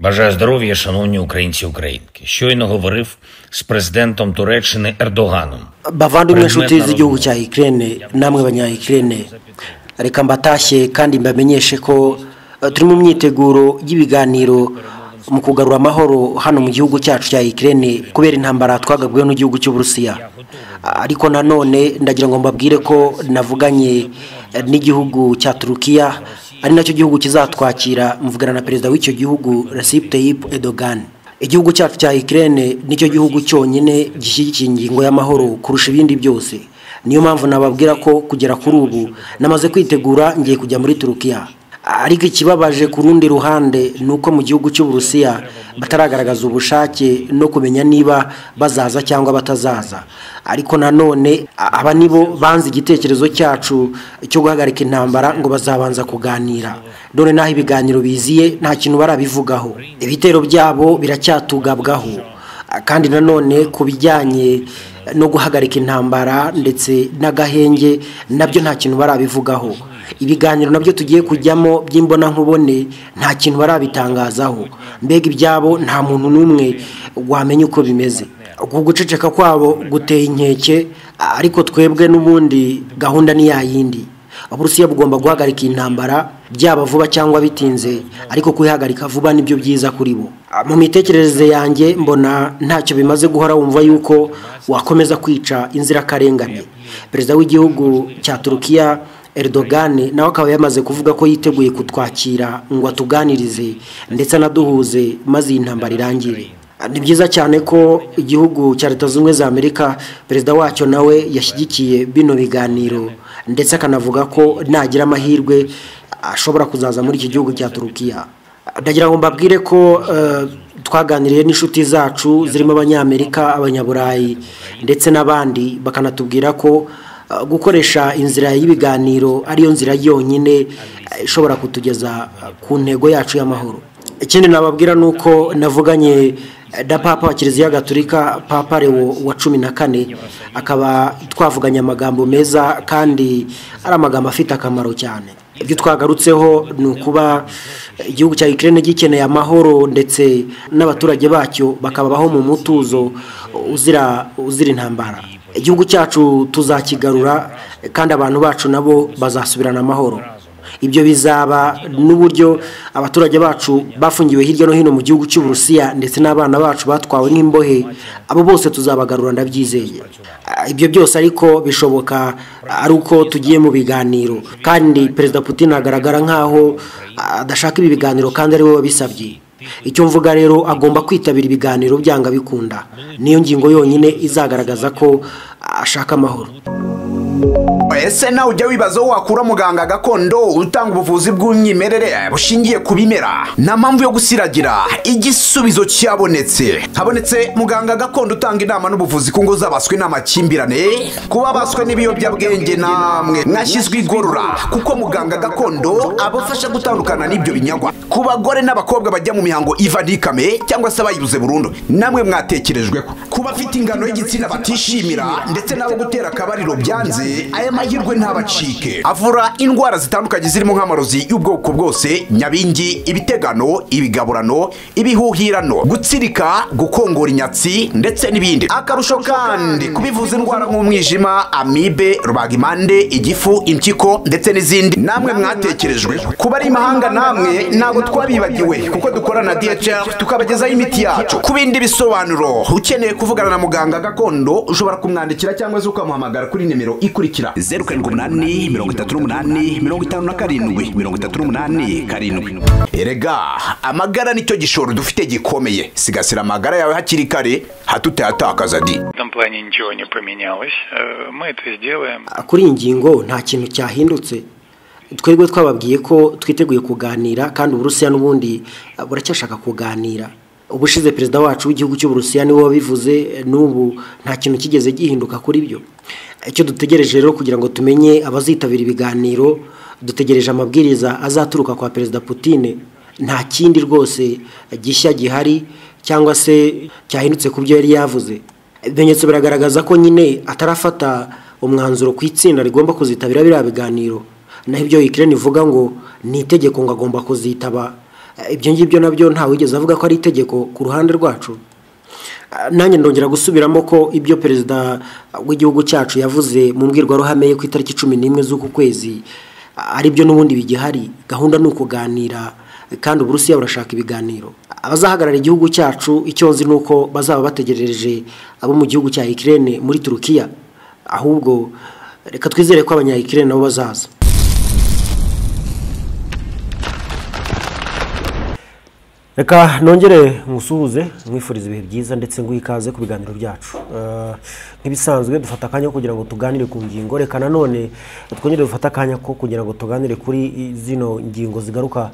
Бажаю здоров'я, шановні українці і українки. Щойно говорив з президентом Туреччини Ердоганом. Bavandimwe inshuti z'igihugu cya Ukraine namwe abanya Ukraine, reka mbatashye kandi mbamenyeshe ko turi mu myiteguro y'ibiganiro mu kugarura amahoro hano mu gihugu cyacu cya Ukraine kubera intambara twagabweho n'igihugu cy'u Burusiya. Ariko nanone ndagira ngo mbabwire ko navuganye n'igihugu cya Turukiya, ari nacyo gihugu kizatwakira, mvugana na perezida w'icyo gihugu Recep Tayyip Erdogan. Igihugu cyacu cya Ukraine nicyo gihugu cyonyine gishyigikiye ingingo y'amahoro kurusha ibindi byose. Niyo mpamvu nababwira ko kugera kuri ubu namaze kwitegura ngiye kujya muri Turukiya. Ariko ikibabaje ku rundi ruhande nuko mu gihugu cy'u Burusiya bataragaragaza ubushake no kumenya niba bazaza cyangwa batazaza. Ariko nanone aba nibo banze igitekerezo cyacu cyo guhagarika intambara ngo bazabanza kuganira. None naho ibiganiro biziye nta kintu barabivugaho. Ibitero byabo biracyatugabwaho. Kandi nanone kubijyanye no guhagarika intambara ndetse n'agahenge nabyo nta kintu barabivugaho. Ibiganiro nabyo tugiye kujyamo by'imbona nkubone nta kintu barabitangazaho. Mbega ibyabo nta muntu n'umwe wamenye uko bimeze. Guceceka kwabo guteye inkeke, ariko twebwe n'ubundi gahunda ni yayindi. Aburusiya bugomba guhagarika intambara byaba vuba cyangwa bitinze, ariko kuyihagarika vuba nibyo byiza kuri bo. Mu mitekerereze yanjye mbona ntacyo bimaze guhora wumva yuko wakomeza kwica inzirakarengane. Perezida w'igihugu cya Turukiya Erdogan nawe akaba yamaze kuvuga ko yiteguye kutwakira ngo atuganirize ndetse anaduhuze maze intambara irangire. Ni byiza cyane ko igihugu cya Leta Zunze Ubumwe za Amerika perezida wacyo nawe yashyigikiye bino biganiro ndetse akanavuga ko nagira amahirwe ashobora kuzaza muri iki gihugu cya Turukiya. Ndagira ngo mbabwire ko twaganiriye n'inshuti zacu zirimo abanyamerika, abanyaburayi ndetse n'abandi, bakanatubwira ko gukoresha inzira y'ibiganiro ariyo nzira yonyine ishobora kutugeza ku ntego yacu y'amahoro. Ikindi nababwira nuko navuganye da Papa wa Kiliziya Gatolika, Papa Leo wa 14, akaba twavuganye amagambo meza kandi ari amagambo afite akamaro cyane. Ibyo twagarutseho ni ukuba igihugu cya Ukraine gikeneye amahoro ndetse n'abaturage bacyo bakabaho mu mutuzo uzira intambara. Igihugu cyacu tuzakigarura kandi abantu bacu nabo bazasubirana amahoro. Ibyo bizaba n'uburyo abaturage bacu bafungiwe hirya no hino mu gihugu cy'u Burusiya ndetse n'abana bacu batwawe nk'imbohe, abo bose tuzabagarura ndabyizeye. Ibyo byose ariko bishoboka ari uko tugiye mu biganiro, kandi Perezida Putin agaragara nkaho adashaka ibi biganiro kandi ari we wabisabye. Icyo mvuga rero, agomba kwitabira ibiganiro byanga bikunda. Niyo ngingo yonyine izagaragaza ko ashaka amahoro. Ese nawe ujya wibaza wakura muganga gakondo utanga ubuvuzi bw'umwimerere bushingiye ku bimera? Nta mpamvu yo gusiragira, igisubizo cyabonetse. Habonetse muganga gakondo utanga inama n'ubuvuzi ku ngo zabaswe n'amakimbirane, kuba baswe n'ibiyobyabwenge namwe mwashyizwe igorora, kuko muganga gakondo abafasha gutandukana n'ibyo binyagwa. Ku bagore n'abakobwa bajya mu mihango iva ntikame cyangwa se bayibuze burundu, namwe mwatekerejweho. Ku bafite ingano y'igitsina batishimira ndetse nabo gutera akabariro byanze, aya mahirwe ntabacike. Avura indwara zitandukanye zirimo nk'amarozi y'ubwoko bwose, nyabingi, ibitegano, ibigaburano, ibihuhirano, gutsirika, gukongora inyatsi ndetse n'ibindi. Akarusho kandi kubivuza indwara nk'umwijima, amibe, rubagimpande, igifu, impyiko ndetse n'izindi, namwe mwatekerejwe. Kuba ari imahanga namwe ntabwo twabibagiwe, kuko dukorana na DHL tukabagezaho imiti yacu. Ku bindi bisobanuro ukeneye kuvugana na muganga gakondo ushobora kumwandikira cyangwa se ukamuhamagara kuri nimero ikurikira 0788 Erega amagara nicyo gishoro dufite gikomeye. Sigasira amagara yawe hakiri kare hatutayatakaza di. Плане ничего не поменялось. Мы это сделаем. Kuri ingingo nta kintu cyahindutse. Twebwe twababwiye ko twiteguye kuganira kandi Uburusiya n'ubundi buracyashaka kuganira. Ubushize perezida wacu w'igihugu cy'u Burusiya niwe wabivuze, n'ubu nta kintu kigeze gihinduka kuri byo. Icyo dutegereje rero kugira ngo tumenye abazitabira ibiganiro, dutegereje amabwiriza azaturuka kwa Perezida Putin. Nta kindi rwose gishya gihari cyangwa se cyahindutse ku byo yari yavuze. Ibimenyetso biragaragaza ko nyine atarafata umwanzuro ku itsinda rigomba kuzitabira biriya biganiro. Naho ibyo Ukraine ivuga ngo ni itegeko ngo agomba kuzitaba ibyo ngibyo nabyo nta wigeze avuga ko ari itegeko ku ruhande rwacu. Nanjye ndongera gusubiramo ko ibyo perezida w'igihugu cyacu yavuze mu mbwirwaruhame ye ku itariki 11 z'uku kwezi ari byo n'ubundi bigihari. Gahunda ni ukuganira kandi Uburusiya burashaka ibiganiro. Abazahagarara igihugu cyacu icyo nzi nuko bazaba bategerereje abo mu gihugu cya Ukraine muri Turukiya, ahubwo reka twizere ko abanya Ukraine nabo bazaza. Reka nongere musuhuze mwifuriza ibihe byiza ndetse nguikaze ku biganiro byacu. Nk'ibisanzwe dufata akanya kugira ngo tuganire ku ngingo, reka nanone twongere dufata akanya ko kugira ngo tuganire kuri zino ngingo zigaruka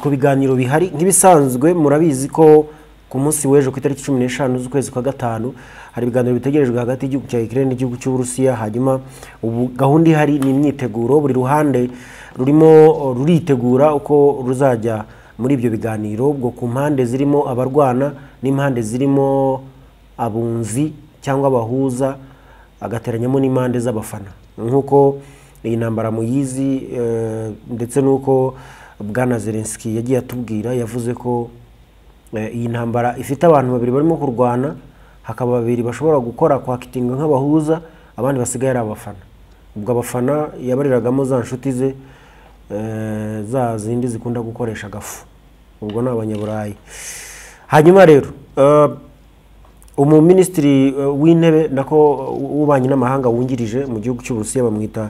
ku biganiro bihari. Nk'ibisanzwe murabizi ko ku munsi w'ejo ku itariki 15 z'ukwezi kwa gatanu hari ibiganiro bitegerejwe hagati y'igihugu cya Ukraine n'igihugu cy'u Burusiya. Hanyuma ubu gahunda ihari ni imyiteguro, buri ruhande rurimo ruritegura uko ruzajya muri ibyo biganiro, ubwo ku mpande zirimo abarwana n'impande zirimo abunzi cyangwa abahuza, agateranyamo n'impande z'abafana. Nkuko iyi ntambara muyizi ndetse nuko Bwana Zelensky yagiye atubwira, yavuze ko iyi ntambara ifite abantu babiri barimo kurwana, hakaba babiri bashobora gukora kwakitinga nk'abahuza, abandi basigaye ari abafana. Ubwo abafana yabariragamo za nshuti ze za zindi zikunda gukoresha gafu, ubwo n'abanyaburayi. Hanyuma rero umuministiri w'intebe nako ubanye n'amahanga wungirije mu gihugu cy'u Burusiya bamwita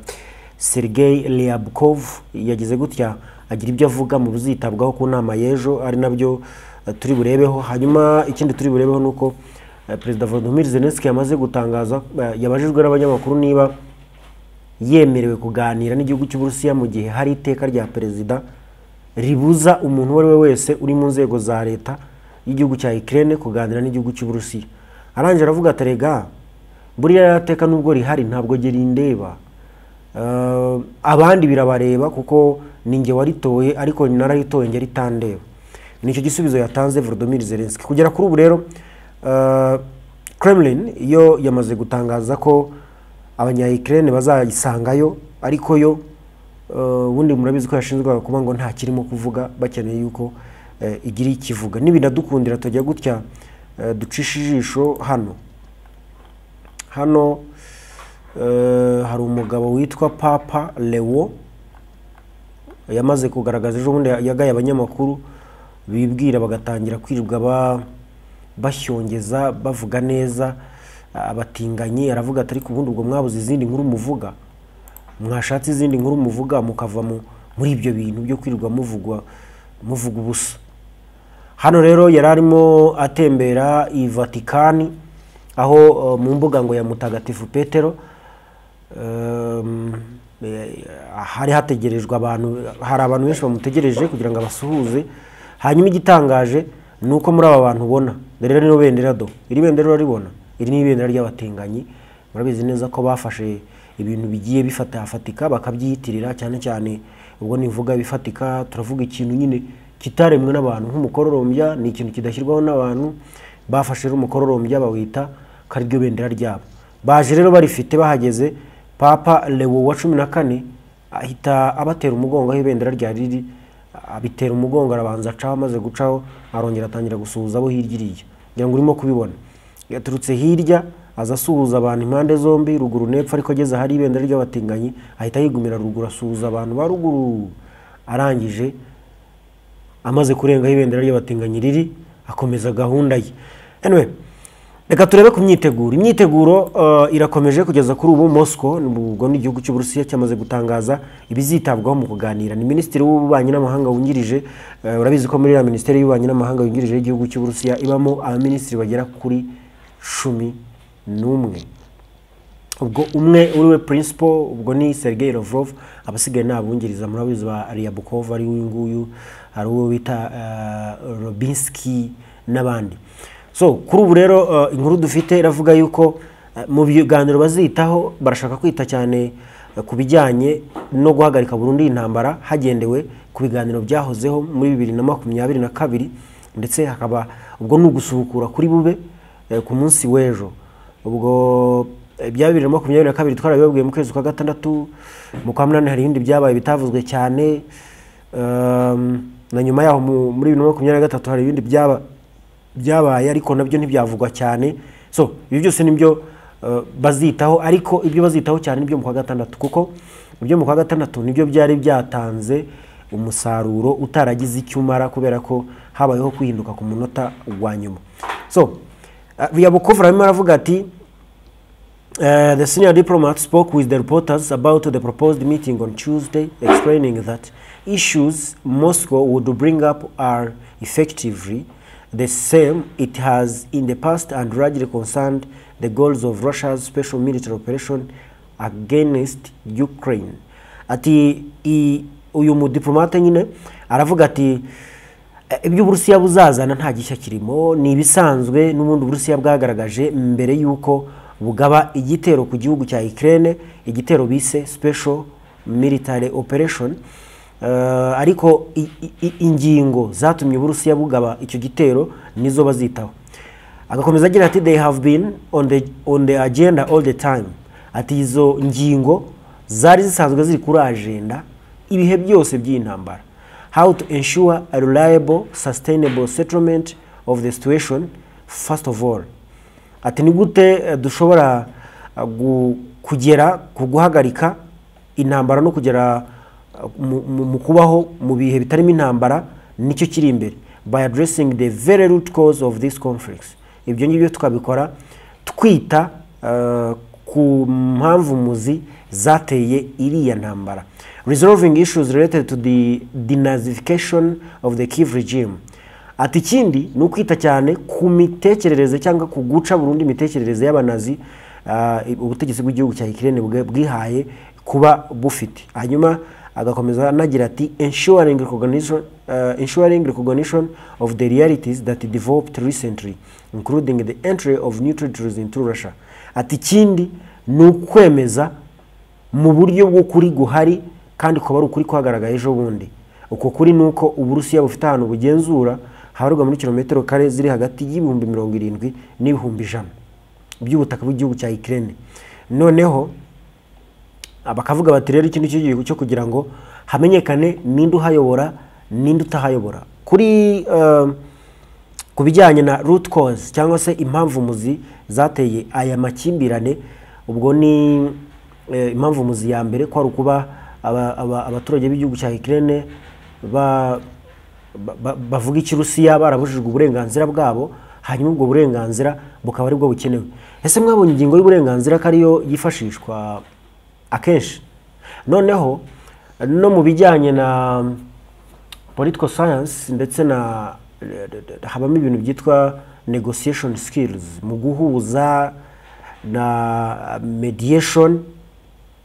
Sergei Ryabkov yagize gutya agira ibyo avuga mu bizitabwaho ku nama y'ejo, ari nabyo turi burebeho. Hanyuma ikindi turi burebeho nuko Perezida Volodymyr Zelensky yamaze gutangaza, yabajijwe n'abanyamakuru niba yemerewe kuganira n'igihugu cy'u Burusiya mu gihe hari iteka rya perezida ribuza umuntu wari we wese uri mu nzego za leta y'igihugu cya Ukraine kuganira n'igihugu cy'u Burusiya. Arangije aravuga atarega buriya yateka nubwo rihari ntabwo gerindeba, abandi birabareba kuko ninge waritoye ariko narayitoye nge ritandeba. Nicyo gisubizo yatanze Volodymyr Zelensky. Kugera kuri ubu rero Kremlin yo yamaze gutangaza ko abanya Ukraine bazayisangayo, ariko yo ubundi murabizi ko yashinzwe kuba ngo nta kirimo kuvuga, bakeneye yuko igira ikivuga. Nibinadukundira tujya gutya ducisha ijisho hano hari umugabo witwa Papa Leo yamaze kugaragaza ejo bundi yagaye abanyamakuru bibwira bagatangira kwirirwa bashyongeza bavuga neza abatinganyi. Aravuga atari ku bundi ubwo mwabuze izindi nkuru muvuga, mwashatse izindi nkuru muvuga mukava muri ibyo bintu byo kwirirwa muvuga ubusa. Hano rero yararimo atembera i Vatican, aho mu mbuga ngo ya Mutagatifu Petero hari hategerejwe abantu, hari abantu benshi bamutegereje kugira ngo abasuhuze. Hanyuma igitangaje nuko muri aba bantu ubona rero rino bendera iri bendera uraribona, iri ni ibendera ry'abatinganyi. Murabizi neza ko bafashe ibintu bigiye bifatika bakabyiyitirira, cyane cyane ubwo nivuga bifatika turavuga ikintu nyine kitaremwe n'abantu. Nk'umukororombya ni ikintu kidashyirwaho n'abantu, bafashe umukororombya bawita kariryo bendera ryabo. Baje rero barifite, bahageze Papa Leo wa 14 ahita abatera umugongo aho ibendera rya riri, abitera umugongo arabanza acaho, amaze gucaho arongera atangira gusuhuza abo hirya iriya. Ngira ngo urimo kubibona yaturutse hirya aza asuhuza abantu impande zombi, ruguru nepfo, ariko ageze hari ibendera ry'abatinganyi ahita yigumira ruguru asuhuza abantu ba ruguru. Arangije amaze kurenga ibendera ry'abatinganyi riri akomeza gahunda ye. Anyway, reka turebe ku myiteguro. Imyiteguro irakomeje kugeza kuri ubu. Moscow nubwo n'igihugu cy'u Burusiya cyamaze gutangaza ibizitabwaho mu kuganira. Ni Minisitiri w'Ububanyi n'Amahanga wungirije, urabizi ko muri ya Minisiteri y'Ububanyi n'Amahanga wungirije y'igihugu cy'u Burusiya ibamo abaminisitiri bagera kuri 11. Ubwo umwe uriwe principal ubwo ni Sergei Lavrov, abasigaye n'abungiriza murabizi ba Ryabkov ari nguyu, hari uwo bita Robinsky n'abandi. So kuri ubu rero inkuru dufite iravuga yuko mu biganiro bazitaho barashaka kwita cyane ku bijyanye no guhagarika burundu intambara hagendewe ku biganiro byahozeho muri 2022, ndetse hakaba ubwo n'ugusubukura kuri bube ku munsi w'ejo. Ubwo bya 2022 twarabibabwiye mu kwezi kwa gatandatu, mu kwa munani hari ibindi byabaye bitavuzwe cyane. na nyuma yaho muri 2023 hari ibindi byabaye ariko nabyo ntibyavugwa cyane. So ibi byose nibyo bazitaho, ariko ibyo bazitaho cyane nibyo mu kwa gatandatu, kuko ibyo mu kwa gatandatu nibyo byari byatanze umusaruro utaragize icyumara kubera ko habayeho kwihinduka ku munota wa nyuma. So Ryabukova arimo aravuga ati the senior diplomat spoke with the reporters about the proposed meeting on Tuesday, explaining that issues Moscow would bring up are effectively the same it has in the past and largely concerned the goals of Russia's special military operation against Ukraine. Ati uyu mu diplomate nyine aravuga ati ibyo Burusiya buzazana nta gishya kirimo, ni ibisanzwe n'ubundi Burusiya bwagaragaje mbere yuko bugaba igitero ku gihugu cya Ukraine, igitero bise special military operation. Ariko ingingo zatumye Burusiya bugaba icyo gitero nizo bazitaho. Agakomeza agira ati they have been on the agenda all the time. Ati izo ngingo zari zisanzwe ziri kuri agenda ibihe byose by'intambara. How to ensure a reliable, sustainable settlement of the situation first of all. Ati ni gute dushobora kugera ku guhagarika intambara no kugera mu kubaho mu bihe bitarimo intambara, nicyo kiri imbere, by addressing the very root cause of this conflicts. Ibyo ngibyo tukabikora twita ku mpamvu muzi zateye iriya ntambara. Resolving issues related to the denazification of the Kiev regime. Ati ikindi ni ukwita cyane ku mitekerereze cyangwa ku guca burundu imitekerereze y'abanazi ubutegetsi bw'igihugu cya Ukraine bwihaye kuba bufite. Hanyuma agakomeza anagira ati ensuring recognition of the realities that developed recently, including the entry of new territories into Russia. Ati ikindi ni ukwemeza mu buryo bwo kuri guhari kandi ko bari ukuri kwagaragaye ejo bundi. Uko kuri nuko Uburusiya bufite ahantu bugenzura habarwa muri kilometero kare ziri hagati y'ibihumbi 70 n'ibihumbi 100 by'ubutaka bw'igihugu cya Ukraine. Noneho abakavuga bati rero ikintu cy'igihugu cyo kugira ngo hamenyekane ninde uhayobora ninde utahayobora kuri kubijyanye na root cause cyangwa se impamvu muzi zateye aya makimbirane. Ubwo ni impamvu muzi ya mbere ko ari kuba abaturage b'igihugu cya Ukraine bavuga ikirusiya barabujijwe uburenganzira bwabo, hanyuma ubwo burenganzira bukaba ari bwo bukenewe. Ese mwabonye ingingo y'uburenganzira kariyo yifashishwa akenshi. Noneho no mu bijyanye na political science ndetse na habamo ibintu byitwa negotiation skills, mu guhuza na mediation.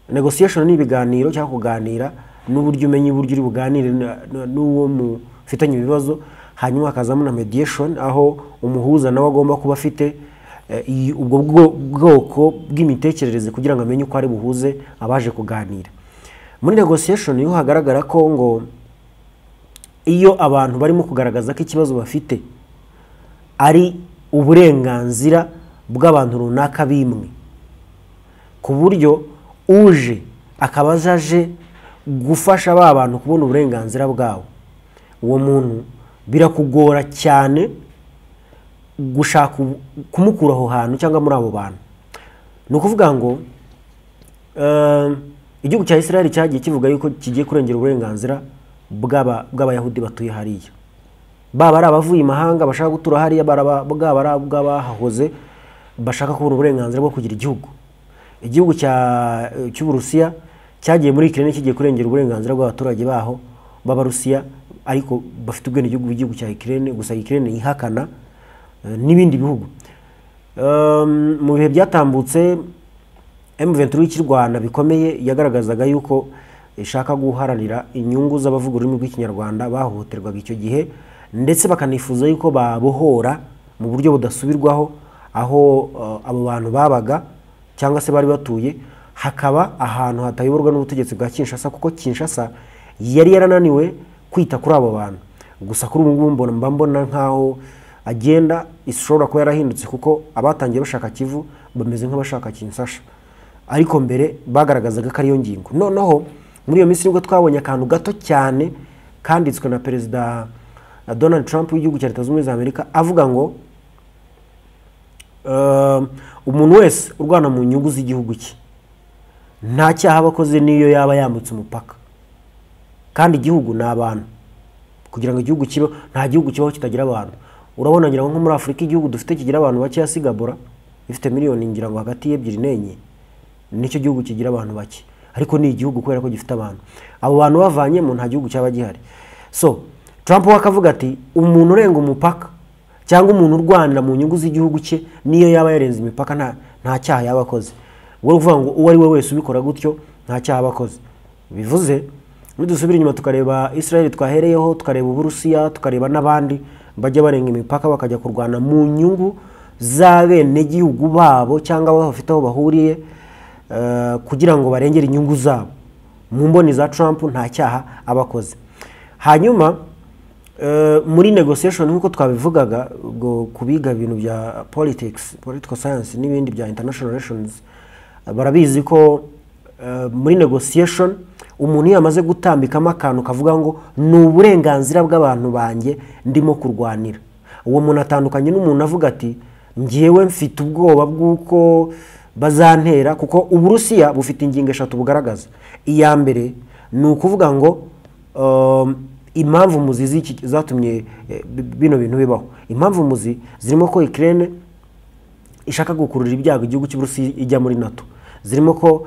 Negotiation ni ibiganiro cyangwa kuganira n'uburyo umenye uburyo uri buganire n'uwo mufitanye ibibazo, hanyuma hakazamo na mediation aho umuhuza nawe agomba kuba afite ubwo bwoko bw'imitekerereze kugira ngo amenye uko ari buhuze abaje kuganira. Muri negotiation niho hagaragara ko ngo iyo abantu barimo kugaragaza ko ikibazo bafite ari uburenganzira bw'abantu runaka bimwe, ku buryo uje akabazaje gufasha ba bantu kubona uburenganzira bwabo, uwo muntu birakugora cyane gushaka kumukura aho hantu cyangwa muri abo bantu. Ni ukuvuga ngo igihugu cya Israel cyagiye kivuga yuko kigiye kurengera uburenganzira bw'abayahudi batuye hariya, baba ari abavuye imahanga bashaka gutura hariya, bwaba ari bw'abahoze bashaka kubona uburenganzira bwo kugira igihugu. Igihugu cy'Uburusiya cyagiye muri Ukraine kigiye kurengera uburenganzira bw'abaturage baho b'Abarusiya, ariko bafite ubwene igihugu cya Ukraine, gusa Ukraine ihakana n'ibindi bihugu. Mu bihe byatambutse M23 y'Irwanda bikomeye yagaragazaga yuko ishaka guharanira inyungu z'abavuga ururimi rw'ikinyarwanda bahohoterwaga icyo gihe, ndetse bakanifuza yuko babohora mu buryo budasubirwaho aho abo bantu babaga cyangwa se bari batuye, hakaba ahantu hatayoborwa n'ubutegetsi bwa Kinshasa, kuko Kinshasa yari yarananiwe kwita kuri abo bantu. Gusa kuri ubu ngubu mbona nkaho agenda ishobora kuba yarahindutse, kuko abatangiye bashaka Kivu bameze nk'abashaka Kinshasa, ariko mbere bagaragazaga ko ari yo ngingo. Noneho muri iyo minsi nibwo twabonye akantu gato cyane kanditswe na perezida Donald Trump w'igihugu cya Leta Zunze Ubumwe za Amerika avuga ngo umuntu wese urwana mu nyungu z'igihugu cye nta cyaha abakoze niyo yaba yambutse umupaka, kandi igihugu ni abantu. Kugira ngo igihugu kibe, nta gihugu kibaho kitagira abantu. Urabona ngira nko muri Afrika igihugu dufite kigira abantu bake ya Singapore ifite miliyoni ngira ngo hagati y'ebyiri n'enye, nicyo gihugu kigira abantu bake, ariko ni igihugu kubera ko gifite abantu. Abo bantu bavanye mu nta gihugu cyaba gihari. So Trump wakavuga ati umuntu urenga umupaka cyangwa umuntu urwanira mu nyungu z'igihugu cye niyo yaba yarenze imipaka nta cyaha yaba akoze. Wowe uvuga ngo uwo ari we wese ubikora gutyo nta cyaha aba akoze. Bivuze nidusubira inyuma tukareba Israel twahereyeho, tukareba Uburusiya, tukareba n'abandi bajya barenga imipaka bakajya kurwana mu nyungu z'abene gihugu babo cyangwa bafite aho bahuriye kugira ngo barengere inyungu zabo. Mu mboni za Trump nta cyaha abakoze. Hanyuma muri negotiation nkuko twabivugaga kubiga ibintu bya political science n'ibindi bya international relations, barabizi ko muri negotiation umuntu yamaze gutambikamo akantu kavuga ngo ni uburenganzira bw'abantu banjye ndimo kurwanira, uwo muntu atandukanye n'umuntu avuga ati ngiyewe mfite ubwoba bw'uko bazantera, kuko Uburusiya bufite ingingo 3 bugaragaza. Iya mbere ni ukuvuga ngo impamvu muzi zatumye bino bintu bibaho. Impamvu muzi zirimo ko Ukraine ishaka gukurura ibyago igihugu cy'Uburusiya ijya muri NATO, zirimo ko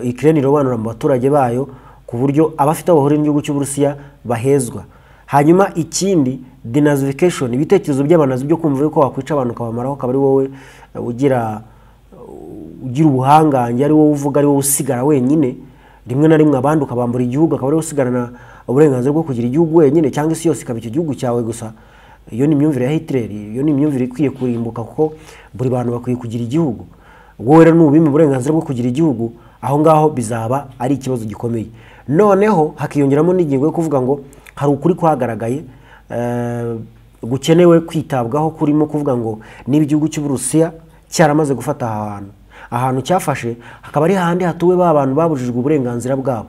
Ukraine irobanura mu baturage bayo ku buryo abafite abahuri n'igihugu cy'Uburusiya bahezwa. Hanyuma ikindi denazification, ibitekerezo by'abanazi byo kumva yuko wakwica abantu kabamaraho kabari wowe ugira ubuhangange, ari wowe uvuga, ari wowe usigara wenyine, rimwe na rimwe abandi ukabambura igihugu akaba ari usigarana uburenganzira bwo kugira igihugu wenyine cyangwa isi yose ikaba icyo gihugu cyawe gusa. Iyo ni imyumvire ya Hitler, iyo ni imyumvire ikwiye kurimbuka kuko buri bantu bakwiye kugira igihugu. Wowe rero nubima uburenganzira bwo kugira igihugu, aho ngaho bizaba ari ikibazo gikomeye. Noneho hakiyongeramo n'ingingo yo kuvuga ngo hari ukuri kwagaragaye gukenewe kwitabwaho kurimo kuvuga ngo niba igihugu cy'Uburusiya cyaramaze gufata ahantu cyafashe, hakaba ari handi hatuwe abantu babujijwe uburenganzira bwabo,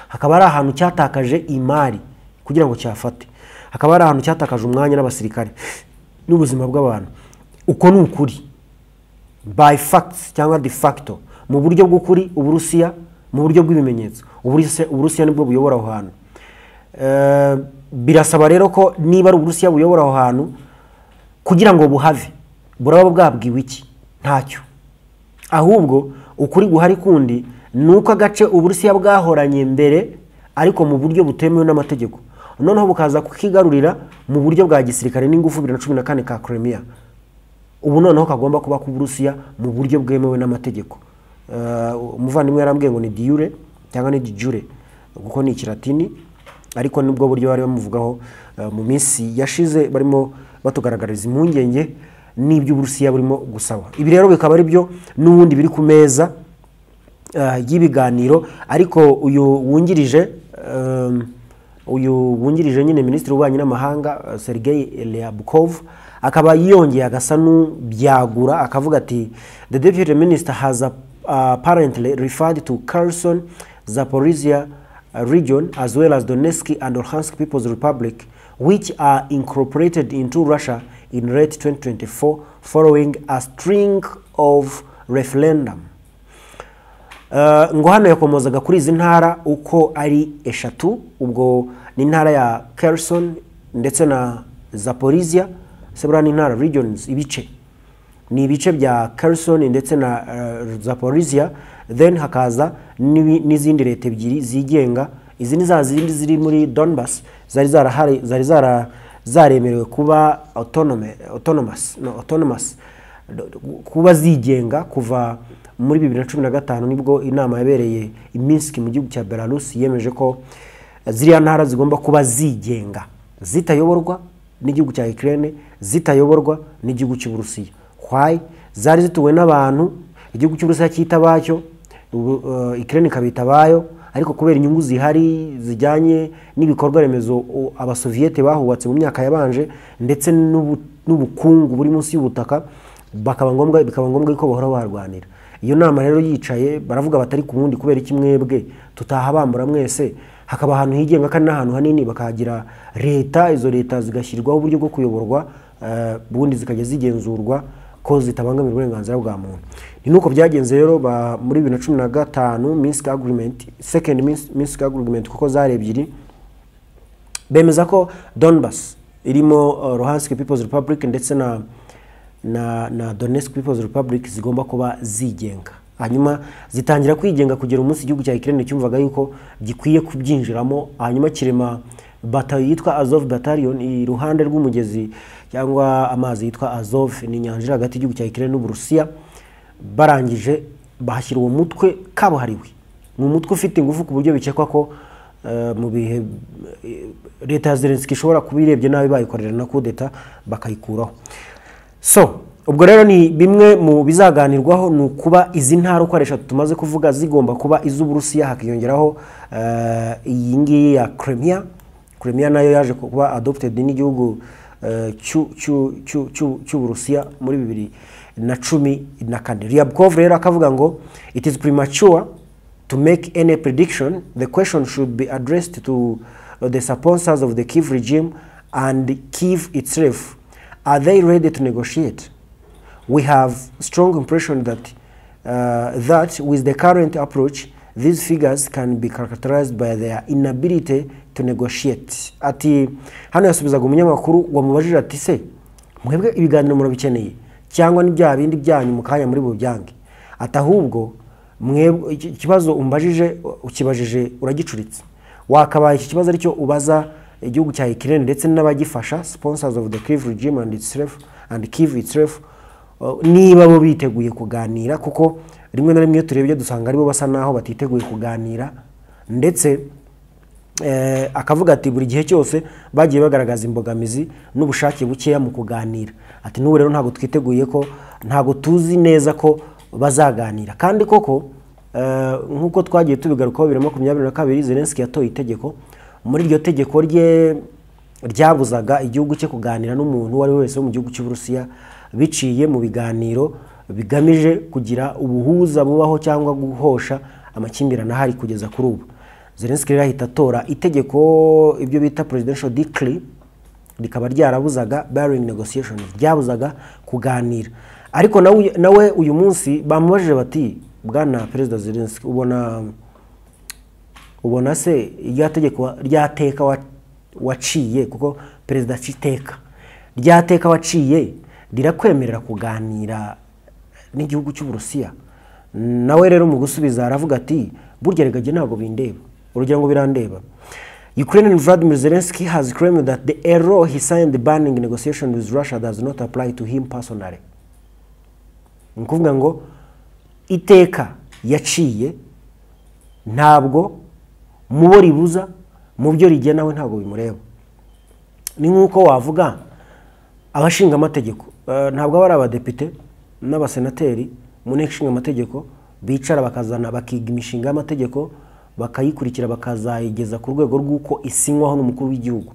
hakaba ari ahantu cyatakaje imari kugira ngo cyafate, hakaba ari ahantu cyatakaje umwanya n'abasirikare n'ubuzima bw'abantu. Uko ni ukuri by facts cyangwa de facto, mu buryo bw'ukuri Uburusiya, mu buryo bw'ibimenyetso Uburusiya nibwo buyobora aho hantu. Birasaba rero ko niba ari Uburusiya buyobora aho hantu kugira ngo buhave, buraba bwabwiwe iki? Ntacyo. Ahubwo ukuri guhari kundi nuko agace Uburusiya bwahoranye mbere ariko mu buryo butemewe n'amategeko, noneho bukaza kukigarurira mu buryo bwa gisirikare n'ingufu 2014 ka Crimea. Ubu noneho kagomba kuba ku Burusiya mu buryo bwemewe n'amategeko. Umuvandimwe yarambwiye ngo ni diure cyangwa ni dijure kuko ni Kilatini, ariko nibwo buryo bari bamuvugaho mu minsi yashize, barimo batugaragariza impungenge n'ibyo Uburusiya burimo gusaba. Ibi rero bikaba ari byo n'ubundi biri ku meza y'ibiganiro, ariko uyu wungirije nyine Minisitiri w'Ububanyi n'Amahanga Sergei Ryabkov akaba yongeye agasa n'ubyagura akavuga ati the deputy minister has apparently referred to Kherson, Zaporizhia region as well as Donetsk and Luhansk People's Republic, which are incorporated into Russia in late 2024 following a string of referendum. Ngo hano yakomozaga kuri izi ntara uko ari eshatu, ubwo ni intara ya Kherson ndetse na Zaporizhia, sebura ni intara regions, ibice ni ibice bya Kherson ndetse na Zaporizhia, then hakaza n'izindi leta ebyiri zigenga. Izi ni za zindi ziri muri Donbass zari zaremerewe kuba autonomous kuba zigenga kuva muri 2015 nibwo inama yabereye i Minsk mu gihugu cya Belarus yemeje ko ziriya ntara zigomba kuba zigenga, zitayoborwa n'igihugu cya Ukraine, zitayoborwa n'igihugu cy'Uburusiya. Why? Zari zituwe n'abantu, igihugu cy'Uburusiya cyita bacyo, Ukraine kabita bayo, ariko kubera inyungu zihari zijyanye n'ibikorwa remezo abasoviete bahubatse mu myaka yabanje ndetse n'ubukungu buri munsi y'ubutaka, bikaba ngombwa ko bahora barwanira. Iyo nama rero yicaye baravuga batari ku wundi kubera iki mwebwe tutahabambura mwese hakaba ahantu higenga kandi n'ahantu hanini bakagira leta, izo leta zigashyirwaho uburyo bwo kuyoborwa bundi zikajya zigenzurwa ko zitabangamira uburenganzira bwa muntu. Ni nuko byagenze rero muri 2015 Minsk Agreement, second Minsk Agreement, kuko zari ebyiri, bemeza ko Donbas irimo Luhansk People's Republic ndetse na Donetsk People's Republic zigomba kuba zigenga. Hanyuma zitangira kwigenga kugera umunsi igihugu cya Ukraine cyumvaga yuko gikwiye kubyinjiramo, hanyuma kirema batayo yitwa Azov Battalion iruhande rw'umugezi cyangwa amazi yitwa Azov, ni inyanja hagati y'igihugu cya Ukraine n'Uburusiya. Barangije bahashyira uwo mutwe kabuhariwe, mu mutwe ufite ingufu ku buryo bikekwa ko mu bihe leta ya Zelensky ishobora kubirebye nabi bayikorera na kudeta bakayikuraho. So ubwo rero ni bimwe mu bizaganirwaho, ni kuba izi ntara uko aresha tumaze kuvuga zigomba kuba iz'Uburusiya, hakiyongeraho iyi ngiyi ya Crimea nayo yaje kuba adopted n'igihugu cy'Uburusiya muri 2014. Ryabkov rero akavuga ngo it is premature to make any prediction. The question should be addressed to the sponsors of the Kyiv regime and Kyiv itself. Are they ready to negotiate? We have strong impression that with the current approach, these figures can be characterized by their inability to negotiate. Ati hano yasubizaga umunyamakuru wamubajije ati se mwebwe ibiganiro murabikeneye cyangwa n'ibya bindi byanyu mukanya muri bubyange? Ati ahubwo mwebwe ikibazo umbajije ukibajije uragicuritse, wakabaye iki kibazo aricyo ubaza igihugu cya Ukraine ndetse n'abagifasha, sponsors of the Kyiv regime and Kyiv itself, niba bo biteguye kuganira, kuko rimwe na rimwe turebye dusanga aribo basa naho batiteguye kuganira. Ndetse akavuga ati buri gihe cyose bagiye bagaragaza imbogamizi n'ubushake bukeya mu kuganira. Ati n'ubu rero ntago twiteguye ko, ntago tuzi neza ko bazaganira. Kandi koko nkuko twagiye tubigarukaho 2022 Zelensky yatoye itegeko, muri iryo tegeko rye ryabuzaga igihugu cye kuganira n'umuntu wari wese mu gihugu cy'Uburusiya biciye mu biganiro bigamije kugira ubuhuza bubaho cyangwa guhosha amakimbirane ahari kugeza kuri ubu. Zelensky rero ahita atora itegeko, ibyo bita presidential decree, rikaba ryarabuzaga barring negotiations, ryabuzaga kuganira. Ariko nawe uyu munsi bamubajije bati bwana Perezida Zelensky, ubona se irya tegeko ryateka waciye, kuko perezida citeka ryateka waciye rirakwemerera kuganira n'igihugu cy'Uburusiya? Nawe rero mu gusubiza aravuga ati burya regaje ntago bindeba, urugero ngo birandeba. Ukrainian Vladimir Zelensky has claimed that the error he signed the banning negotiation with Russia does not apply to him personally. Nkuvuga ngo iteka yaciye ntabwo mubo ribuza, mu byo rigena nawe ntabwo bimureba. Ni nkuko wavuga abashinga amategeko ntabwo bari abadepite n'abasenateri mu nteko ishinga amategeko bicara bakazana bakiga imishinga y'amategeko bakayikurikira bakazayigeza ku rwego rw'uko isinywaho n'umukuru w'igihugu.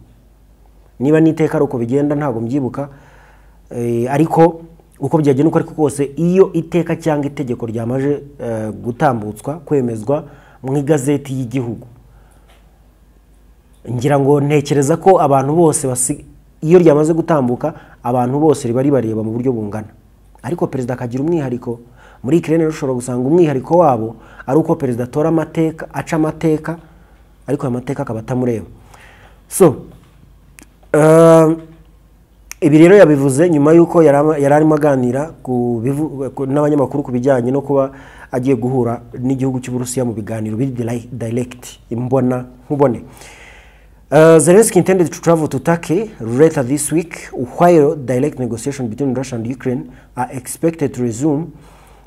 Niba niteka ari uko bigenda ntabwo mbyibuka, ariko uko byagenda uko ariko kose, iyo iteka cyangwa itegeko ryamaje gutambutswa kwemezwa mu igazeti y'igihugu, ngira ngo ntekereza ko abantu bose iyo ryamaze gutambuka abantu bose riba ribareba mu buryo bungana. Ariko perezida akagira umwihariko. Muri Ukraine ushobora gusanga umwihariko wabo ari uko perezida atora amateka, aca amateka, ariko ayo mateka akaba atamureba. So ibi rero yabivuze nyuma yuko yari arimo aganira n'abanyamakuru ku bijyanye no kuba agiye guhura n'igihugu cy'Uburusiya mu biganiro biri direct, imbona nkubone. Zelensky intended to travel to Turkey later this week, while direct negotiations between Russia and Ukraine are expected to resume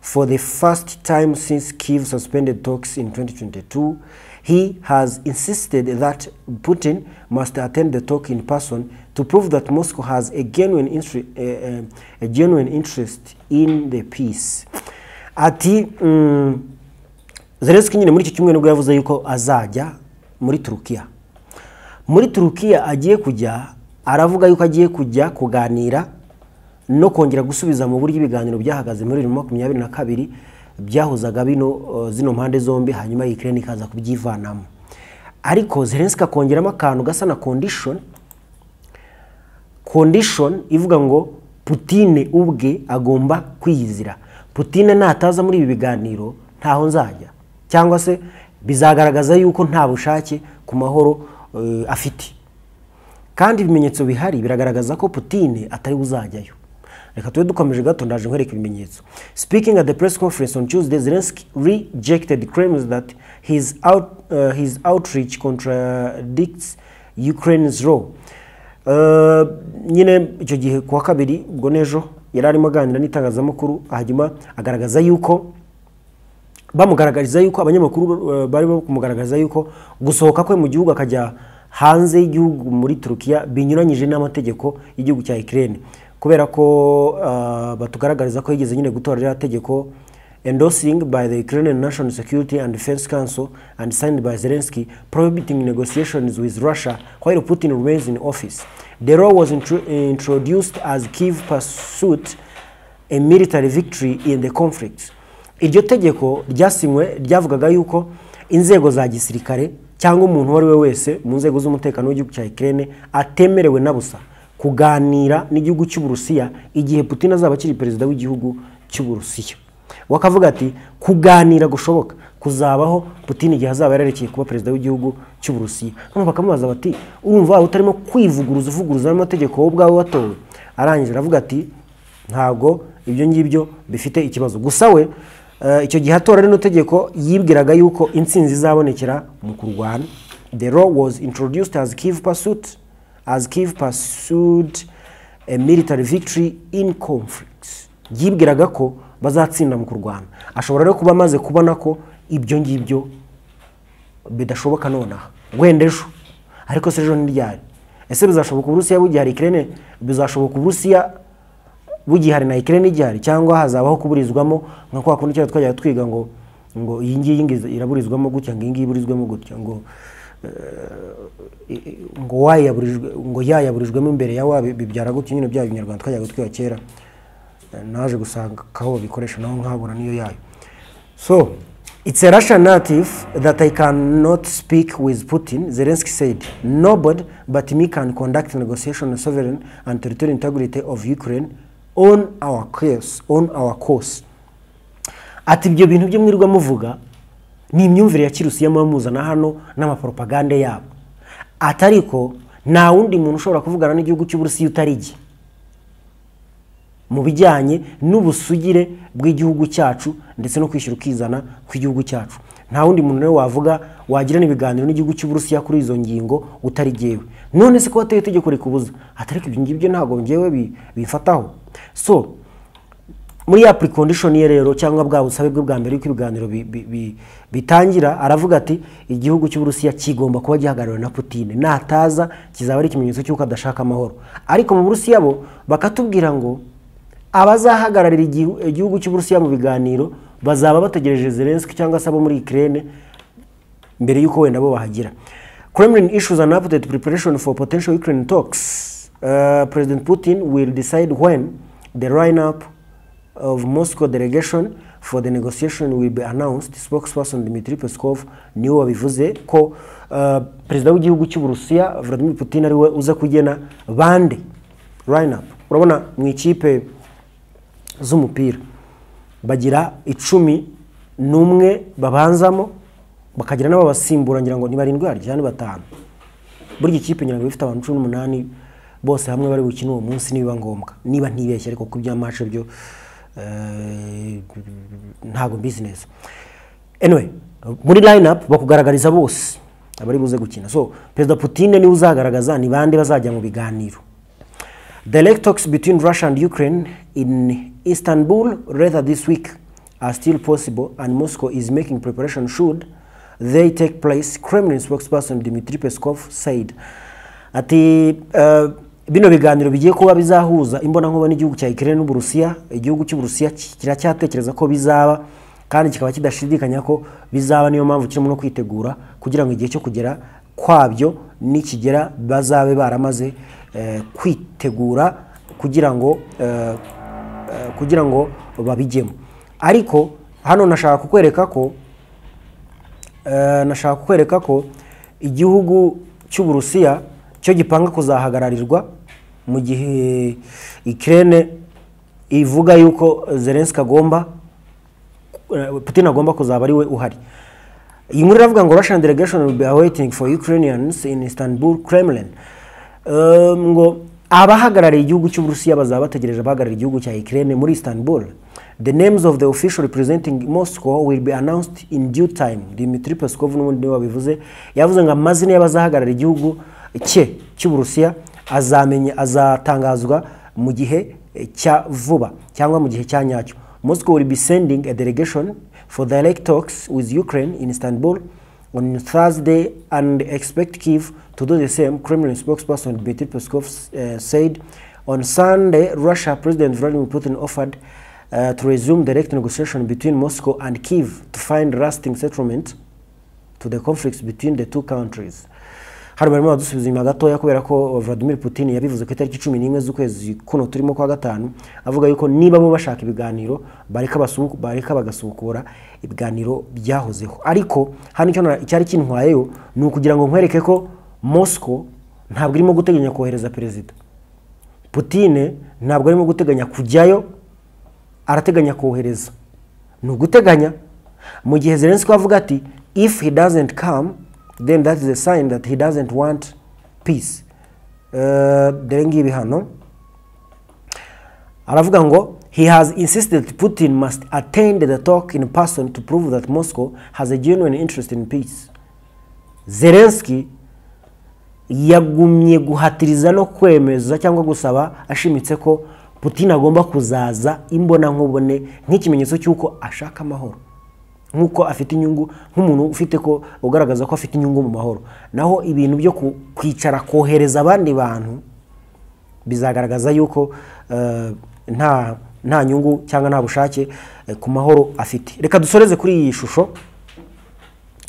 for the first time since Kyiv suspended talks in 2022. He has insisted that Putin must attend the talk in person to prove that Moscow has a genuine interest in the peace. Ati Zelensky nyine muri iki cyumweru nibwo yavuze yuko azajya muri Turukiya. Muri Turukiya agiye kujya, aravuga yuko agiye kujya kuganira no kongera gusubiza mu buryo ibiganiro byahagaze muri 2022 byahuzaga zino mpande zombi, hanyuma Ukraine ikaza kubyivanamo. ariko Zelensky akongeramo akantu gasa na condition ivuga ngo Putin ubwe agomba kwiyizira. Putin nataza muri ibi biganiro ntaho nzajya, cyangwa se bizagaragaza yuko nta bushake ku mahoro afite. Kandi ibimenyetso bihari biragaragaza ko Putin atari buzajyayo. Reka tube dukomeje gato ndaje nkwereka ibimenyetso. Speaking at the press conference on Tuesday, Zelensky rejected claims that his outreach contradicts Ukraine's role. Nyine icyo gihe kuwa kabiri ubwo nejo yari arimo aganira n'itangazamakuru, hanyuma agaragaza yuko bamugaragariza yuko abanyamakuru bari kumugaragaza yuko gusohoka kwe mu gihugu akajya hanze y'igihugu muri Turukiya binyuranyije n'amategeko y'igihugu cya Ukraine, kubera ko batugaragariza ko yigeze nyine gutora rya tegeko endorsing by the Ukrainian National Security and Defense Council and signed by Zelensky, prohibiting negotiations with Russia while Putin remains in office. The law was introduced as Kyiv pursued a military victory in the conflict. Iryo tegeko ryasinywe ryavugaga yuko inzego za gisirikare cyangwa umuntu wari we wese mu nzego z'umutekano w'igihugu cya Ukraine atemerewe nabusa kuganira n'igihugu cy'u Burusiya igihe Putin azaba akiri perezida w'igihugu cy'u Burusiya. Wakavuga ati kuganira gushoboka kuzabaho Putin igihe azaba yarerekeye kuba perezida w'igihugu cy'u Burusiya. None bakamubaza bati urumva utarimo kwivuguruza n'amategeko wowe ubwawe watowe. Arangije aravuga ati ntago ibyo ngibyo bifite ikibazo. Gusa we icyo gihe atora rino tegeko yibwiraga yuko intsinzi izabonekera mu kurwana. The law was introduced as Kyiv pursued a military victory in conflicts. Yibwiraga ko bazatsinda mu kurwana. Ashobora rero kuba amaze kubona ko ibyo ngibyo bidashoboka nonaha wenda ejo, ariko se ejo ntiryari. Ese bizashoboka Uburusiya bugihari Ukraine, bizashoboka Uburusiya bugihari na Ukraine igihari, cyangwa hazabaho kuburizwamo nka kwa kundi cyane twajya twiga ngo iyi ngiyi iraburizwamo gutya, ngo iyi ngiyi iburizwamo gutya, ngo yayaburijwemo imbere ya wabi bibyara gutya, nyine bya binyarwanda twajyaga twiga kera, naje gusanga kaho bikoresha naho nkabura niyo yayo. So it's a Russian narrative that I cannot speak with Putin, Zelensky said. Nobody but me can conduct negotiation on sovereign and territorial integrity of Ukraine on our course. Ati ibyo bintu byo mwirirwa muvuga ni imyumvire ya Kirusiya muzana hano n'amapropaganda yabo. Atariko nta wundi muntu ushobora kuvugana n'igihugu cy'u Burusiya utarigi mu bijyanye n'ubusugire bw'igihugu cyacu ndetse no kwishyura ukizana kw'igihugu cyacu. Nta wundi muntu rero wavuga wagira n'ibiganiro n'igihugu cy'u Burusiya kuri izo ngingo utarigewe. None se ko wateye itegeko rikubuza, atariko ibyo ngibyo ntago ngewe bifataho. So muri ya precondition ye rero cyangwa bwa busabe bwe bwa mbere yuko ibiganiro bitangira, aravuga ati igihugu cy'u Burusiya kigomba kuba gihagarariwe na Putin, nataza kizaba ari ikimenyetso cy'uko adashaka amahoro. Ariko mu Burusiya bo bakatubwira ngo abazahagararira igihugu cy'u Burusiya mu biganiro bazaba bategereje Zelensky cyangwa se abo muri Ukraine mbere yuko wenda bo bahagira. Kremlin issues an updated preparation for potential Ukraine talks. President Putin will decide when the lineup of Moscow delegation for the negotiation will be announced. Spokesperson Dmitry Peskov niwe wabivuze ko perezida w'igihugu cy'u Burusiya Vladimir Putin ari we uza kugena bande lineup. Urabona mu ikipe z'umupira bagira 11 babanzamo, bakagira nabo basimbura ngira ngo ni barindwi ari cyane batanu. Buri ikipe ngira ngo ifite abantu 18 bose hamwe bari gukina uwo munsi niba ngombwa, niba ntibeshye, ariko ku bya match byo ntago business. Anyway, muri lineup bakugaragariza bose abari buze gukina. So President Putin ni uzagaragaza ni bande bazajya mu biganiro. The talks between Russia and Ukraine in Istanbul later this week are still possible, and Moscow is making preparation should they take place, Kremlin spokesperson Dmitry Peskov said. Ati bino biganiro bigiye kuba bizahuza imbona nkuba n'igihugu cya Ukraine n'Uburusiya. Igihugu cy'u Burusiya kiracyatekereza ko bizaba, kandi kikaba kidashidikanya ko bizaba, niyo mpamvu kirimo no kwitegura kugira ngo igihe cyo kugera kwabyo nikigera bazabe baramaze kwitegura kugira ngo babijyemo. Ariko hano nashaka kukwereka ko igihugu cy'Uburusiya cyo gipanga kuzahagararirwa mu gihe Ukraine ivuga yuko Zelensky Putin agomba kuzaba ari we uhari. Iyi nkuru iravuga ngo Russian delegation will be awaiting for Ukrainians in Istanbul, Kremlin. Ngo abahagarariye igihugu cy'Uburusiya bazaba bategereje abahagarariye igihugu cya Ukraine muri Istanbul. The names of the official representing Moscow will be announced in due time. Dmitry Peskov n'undi wabivuze yavuze ngo amazina y'abazahagarariye igihugu cye cy'Uburusiya azatangazwa mu gihe cya vuba cyangwa mu gihe cya nyacyo. Moscow will be sending a delegation for direct talks with Ukraine in Istanbul on Thursday and expect Kyiv to do the same, Kremlin spokesperson Dmitry Peskov said. On Sunday, Russia President Vladimir Putin offered to resume direct negotiation between Moscow and Kyiv to find lasting settlement to the conflicts between the two countries. Hano barimo badusubiza inyuma gatoya kubera ko Vladimir Putin yabivuze ko itariki 11 z'ukwezi kuno turimo kwa gatanu avuga yuko niba bo bashaka ibiganiro bareka bagasukura ibiganiro byahozeho. Ariko hano icyari kintwayeyo ni ukugira ngo nkwereke ko Moscow ntabwo irimo guteganya kohereza perezida. Putin ntabwo arimo guteganya kujyayo, arateganya kohereza. Ni uguteganya mu gihe Zelensky avuga ati if he doesn't come, then that is a sign that he doesn't want peace. Dore ngibi hano aravuga ngo he has insisted that Putin must attend the talk in person to prove that Moscow has a genuine interest in peace. Zelensky yagumye guhatiriza no kwemeza cyangwa gusaba ashimitse ko Putin agomba kuzaza imbona nkubone nk'ikimenyetso cy'uko ashaka amahoro, nkuko afite inyungu, nk'umuntu ufite ko ugaragaza ko afite inyungu mu mahoro. Naho ibintu byo kwicara kohereza abandi bantu bizagaragaza yuko nta nyungu cyangwa nta bushake ku mahoro afite. Reka dusoreze kuri iyi shusho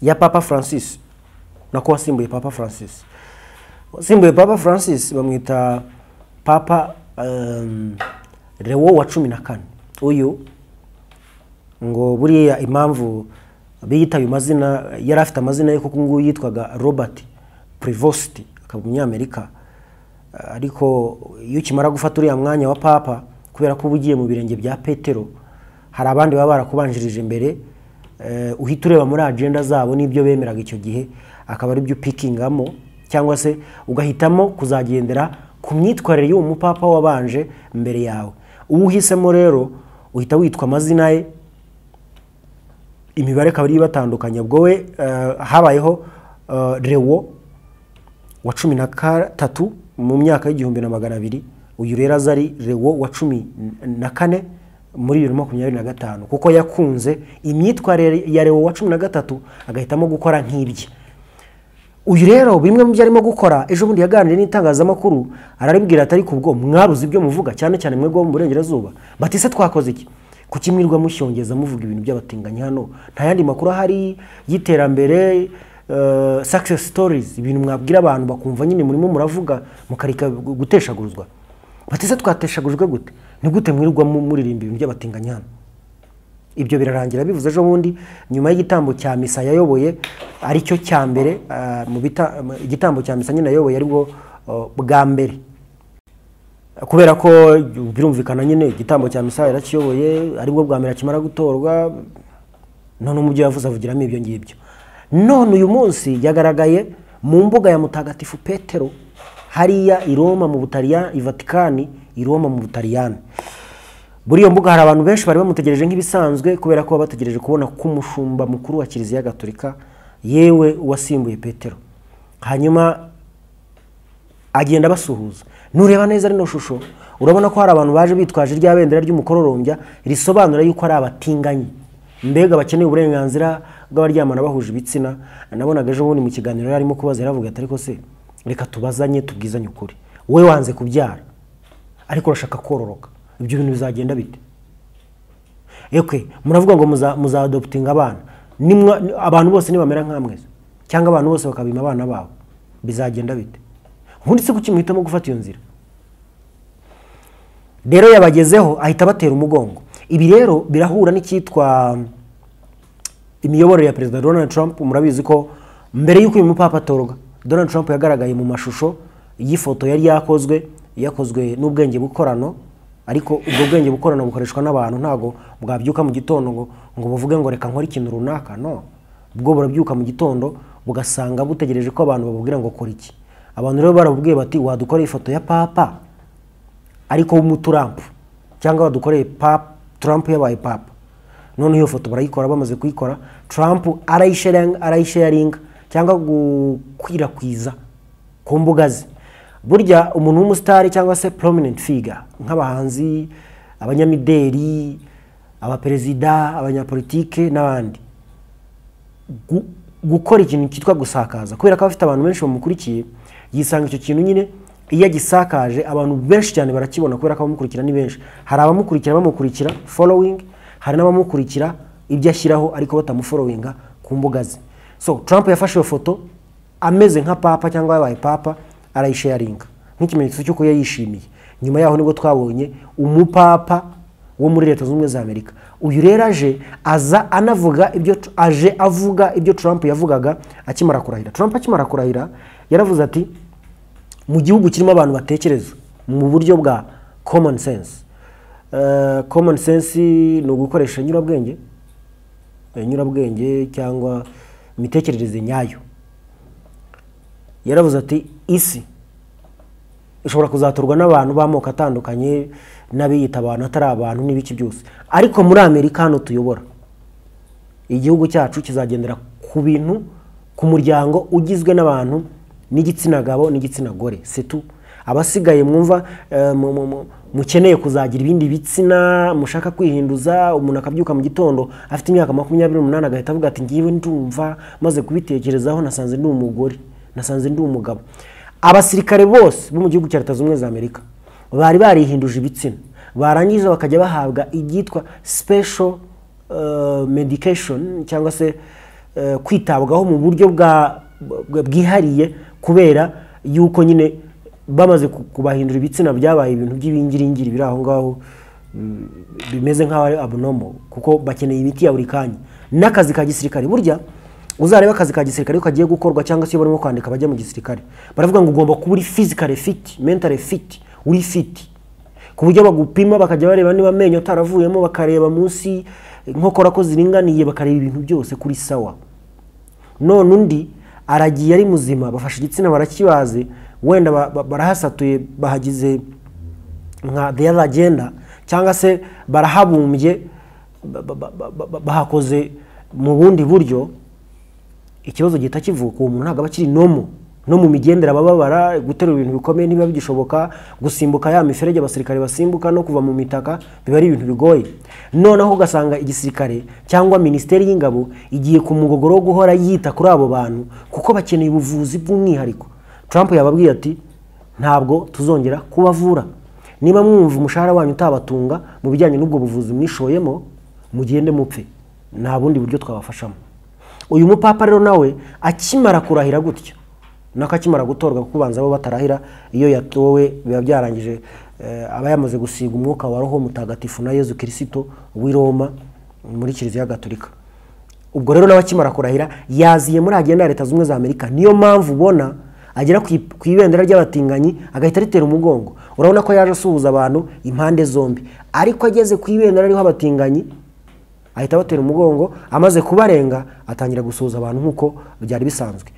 ya Papa Francis nako wasimbuye Papa Francis. Wasimbuye Papa Francis bamwita Papa Leo wa 14. Uyu ngo buriya impamvu biyitaye amazina yari afite amazina ye kuko ngo yitwaga Robert Prevost akaba umunyamerika, ariko iyo kimara gufata uriya mwanya wa papa kubera ko ubugiye mu birenge bya Petero hari abandi baba barakubanjirije imbere, uhita ureba muri agenda zabo n'ibyo bemeraga icyo gihe akaba ari byo pickingamo cyangwa se ugahitamo kuzagendera ku myitwarire y'uwo mupapa wabanje mbere yawe. Uhisemo rero uhita witwa amazina ye, imibare kabiri batandukanye. Ubwo we habayeho Leo wa 13 mu myaka y'1200, uyu rero azari Leo wa 14 muri 2025 kuko yakunze imyitwarire ya Leo wa 13 agahitamo gukora nk'ibye. Uyu rero bimwe mu byo arimo gukora ejo bundi yaganiriye n'itangazamakuru araribwira atari kubwo mwaruzi ibyo muvuga cyane cyane mwego mu burengerazuba batise twakoze iki kukimirwa mushyongeza muvuga ibintu by'abatinganye hano nta yandi makuru hari yiterambere success stories, ibintu mwabwira abantu bakumva nyine murimo muravuga mukarika guteshaguruzwa. Batise twateshagurujwe gute? Ni gute mwirirwa muririmba ibintu by'abatinganye hano? Ibyo birarangira bivuze ejo bundi nyuma y'igitambo cya misa yayoboye ari cyo cya mbere mu igitambo cya misa nyine yayoboye aribwo bwa mbere, kubera ko birumvikana nyine igitambo cya misa yarakiyoboye aribwo bwa mbere akimara gutorwa, none umubyo yavuze avugiramo ibyo ngibyo. None uyu munsi yagaragaye mu mbuga ya Mutagatifu Petero hariya i Roma mu Butaliyani, i Vatikani i Roma mu Butaliyani. Buri iyo mbuga hari abantu benshi bari bamutegereje nk'ibisanzwe kubera ko bategereje kubona ko umushumba mukuru wa Kiliziya Gatolika yewe wasimbuye Petero. Hanyuma agenda basuhuza. Nureba neza rino shusho urabona ko hari abantu baje bitwaje rya bendera ry'umukororombya risobanura yuko ari abatinganyi, mbega bakeneye uburenganzira bw'abaryamana bahuje ibitsina. Nabonaga ejo bundi mu kiganiro yarimo kubaza yaravuga ati ariko se reka tubazanye tubwizanye ukuri, wowe wanze kubyara ariko urashaka kororoka, ibyo bintu bizagenda bite? Muravuga ngo muza-adoptinga abana, abantu bose nibamera nk'amwe cyangwa abantu bose bakabima abana babo, bizagenda bite? Nkundi se kuki muhitamo gufata iyo nzira? Rero yabagezeho ahita batera umugongo. Ibi rero birahura n'icyitwa imiyoborere ya President Donald Trump. Murabizi ko mbere y'uko uyu mupapa atorwa Donald Trump yagaragaye mu mashusho y'ifoto yari yakozwe n'ubwenge bukorano, ariko ubwo bwenge bukorano bukoreshwa n'abantu, ntago bwabyuka mu gitondo ngo buvuge ngo reka nkora ikintu runaka, no. Ubwo burabyuka mu gitondo bugasanga butegereje ko abantu babubwira ngo kora iki. Abantu rero barabubwiye bati wadukoreye ifoto ya papa ariko w'umutrump, cyangwa wadukoreye papa Trump yabaye papa. None iyo foto barayikora, bamaze kuyikora Trump arayisharinga cyangwa gukwirakwiza ku mbuga ze. Burya umuntu w'umustar cyangwa se prominent figure nk'abahanzi, abanyamideli, abaperezida, abanyapolitike n'abandi, gukora ikintu kitwa gusakaza, kubera ko afite abantu benshi bamukurikiye, yisanga icyo kintu nyine iyo gisakaje abantu benshi cyane barakibona, kubera ko abamukurikira ni benshi. Hari abamukurikira following, hari n'abamukurikira ibyo ashyiraho ariko batamufollowinga ku mbuga ze. So Trump yafashe iyo foto ameze nka papa cyangwa yabaye papa, arayisharinga nk'ikimenyetso cy'uko yayishimiye. Nyuma yaho nibwo twabonye umupapa wo muri Leta Zunze Ubumwe za Amerika. Uyu rero avuga ibyo Trump yavugaga akimara kurahira. Trump akimara kurahira yaravuze ati mu gihugu kirimo abantu batekereza mu buryo bwa common sense. Common sense ni ugukoresha nyurabwenge cyangwa imitekerereze nyayo. Yaravuze ati isi ishobora kuzaturwa n'abantu b'amoko atandukanye, n'abiyita abantu atari abantu n'ibiki byose, ariko muri Amerika hano tuyobora, igihugu cyacu kizagendera ku bintu, ku muryango ugizwe n'abantu n'igitsina gabo n'igitsina gore, setu. Abasigaye mwumva mukeneye kuzagira ibindi bitsina, mushaka kwihinduza, umuntu akabyuka mu gitondo afite imyaka 28 agahita avuga ati ngiwe ndumva maze kubitekerezaho nasanze ndi umugore, nasanze ndi umugabo. Abasirikare bose bo mu gihugu cya Leta Zunze Ubumwe za Amerika bari barihinduje ibitsina, barangiza bakajya bahabwa ibyitwa special medication cyangwa se kwitabwaho mu buryo bwihariye, kubera yuko nyine bamaze kubahindura ibitsina byabaye ibintu by'ibingiringiri biri aho ngaho bimeze nk'aho ari abnormal, kuko bakeneye imiti ya buri kanya. N'akazi ka gisirikare, burya uzareba akazi ka gisirikare ko kagiye gukorwa cyangwa se barimo kwandika bajya mu gisirikare, baravuga ngo ugomba kuba uri physically fit, mentally fit, uri fit, ku buryo bagupima bakajya bareba niba amenyo ataravuyemo, bakareba munsi inkokora ko ziringaniye, bakareba ibintu byose kuri sawa. None undi aragiye ari muzima, bafashe igitsina barakibaze, wenda barahasatuye bahagize nka the other agenda, cyangwa se barahabumbye bahakoze mu bundi buryo, ikibazo gihita kivuka. Uwo muntu ntabwo aba akiri no mu migendera bababara, guterura ibintu bikomeye niba bigishoboka, gusimbuka ya miferege abasirikare basimbuka no kuva mu mitaka biba ari ibintu bigoye. Noneho ugasanga igisirikare cyangwa Minisiteri y'Ingabo igiye ku mugogoro wo guhora yita kuri abo bantu kuko bakeneye ubuvuzi bw'umwihariko. Trump yababwiye ati ntabwo tuzongera kubavura, niba mwumva umushahara wanyu utabatunga mu bijyanye n'ubwo buvuzi mwishoyemo, mugende mupfe, nta bundi buryo twabafashamo. Uyu mupapa rero nawe akimara kurahira gutyo, nako akimara gutorwa, kubanza abo batarahira, iyo yatowe biba byarangije, aba yamaze gusiga umwuka wa Roho Mutagatifu na Yezu Kristo w'i Roma muri Kiliziya Gatolika. Ubwo rero nawe akimara kurahira yaziye muri agenda ya Leta Zunze Ubumwe za Amerika. Niyo mpamvu ubona agera ku ibendera ry'abatinganyi agahita ritera umugongo. Urabona ko yaje asuhuza abantu impande zombi, ariko ageze ku ibendera riho abatinganyi ahita batera umugongo, amaze kubarenga atangira gusuhuza abantu nkuko byari bisanzwe.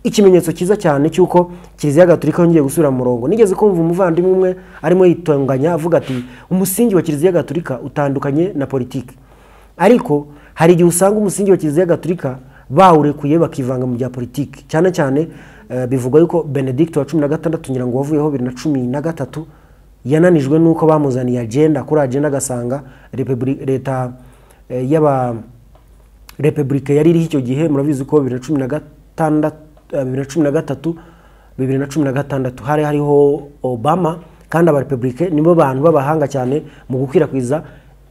Ikimenyetso cyiza cyane cyuko Kiliziya Gatolika yongeye gusubira mu murongo. Nigeze kumva umuvandimwe umwe arimo yitonganya avuga ati umusingi wa Kiliziya Gatolika utandukanye na politiki, ariko hari igihe usanga umusingi wa Kiliziya Gatolika bawurekuye bakivanga mu bya politiki. Cyane cyane bivugwa yuko Benedict wa 16 ngira ngo wavuyeho 2013 yananijwe nuko bamuzaniye agenda, kuri agenda gasanga leta yaba Republika yari iri icyo gihe. Murabizi ko 2016 hari hariho Obama, kandi aba Republika nibo bantu babahanga cyane mu gukwirakwiza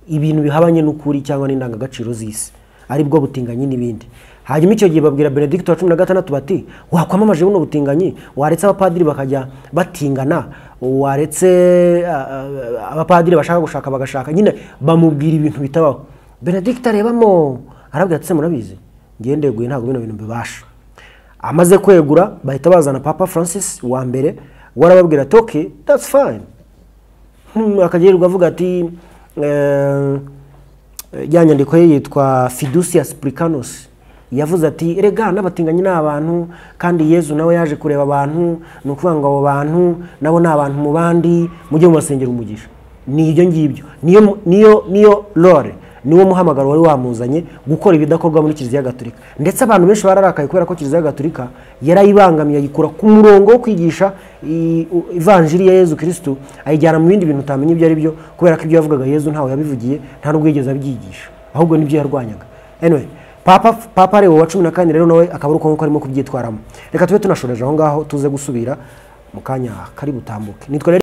ibintu bihabanye n'ukuri cyangwa n'indangagaciro z'isi, ari bwo butinganyi n'ibindi. Hanyuma icyo gihe babwira Benedict wa 16 bati wakwamamaje buno butinganyi, waretse abapadiri bakajya batingana, waretse abapadiri bashaka gushaka bagashaka, nyine bamubwira ibintu bitabaho. Benedict arebamo arabwira ati se murabizi ngendeguye ntago bino bintu bibasha. amaze kwegura bahita bazana Papa Francis wa mbere warababwira ati okay that's fine. Akagirirwa avuga ati yanyandiko ye yitwa Fiducia Splicanus, yavuze ati erega n'abatinganyi n'abantu kandi Yezu nawe yaje kureba abantu, nukuvuga ngo abo bantu nabo n'abantu mu bandi mujye mu masengero umugisha. Ni ibyo ngibyo niyo lore niwo muhamagaro wari wamuzanye gukora ibidakorwa muri Kiliziya Gatolika. Ndetse abantu benshi bararakaye kubera ko Kiliziya Gatolika yarayibangamiye yikura ku murongo wo kwigisha ivanjiri ya Yezu Kristo ayijyana mu bindi bintu utamenye ibyo ari byo, kubera ko ibyo yavugaga Yezu ntawe yabivugiye, nta nubwo yigeze abyigisha, ahubwo nibyo yarwanyaga. Anyway, Papa Leo wa 14 rero nawe akaba uko arimo kubyitwaramo. Reka tube tunashoreje aho ngaho tuze gusubira mu kanya kari butambuke.